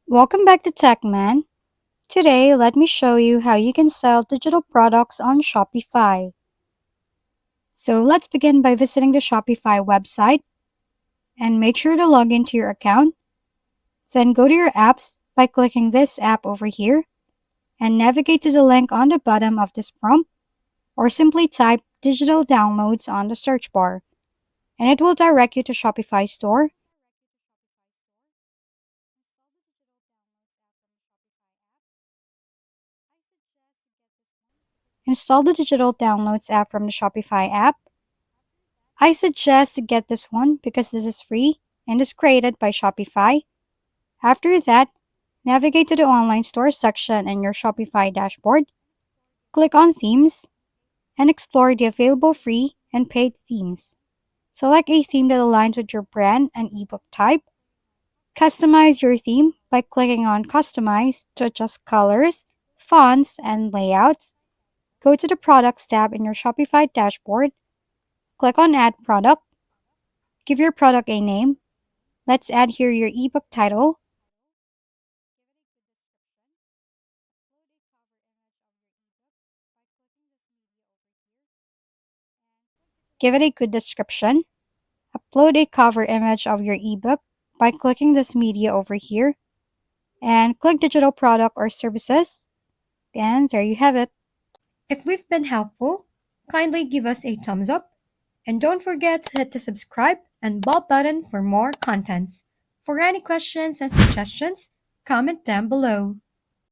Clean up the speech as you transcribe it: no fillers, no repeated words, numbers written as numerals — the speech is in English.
Welcome back to TechMan. Today, let me show you how you can sell digital products on Shopify. So let's begin by visiting the Shopify website and make sure to log into your account. Then go to your apps by clicking this app over here and navigate to the link on the bottom of this prompt or simply type digital downloads on the search bar and it will direct you to Shopify store. Install the digital downloads app from the Shopify app. I suggest to get this one because this is free and is created by Shopify. After that, navigate to the online store section in your Shopify dashboard, click on Themes, and explore the available free and paid themes. Select a theme that aligns with your brand and ebook type. Customize your theme by clicking on Customize to adjust colors, fonts, and layouts. Go to the Products tab in your Shopify dashboard, click on Add Product, give your product a name. Let's add here your ebook title. Give it a good description. Upload a cover image of your ebook by clicking this media over here and click digital product or services. And there you have it. If we've been helpful, kindly give us a thumbs up and don't forget to hit the subscribe and bell button for more contents. For any questions and suggestions, comment down below.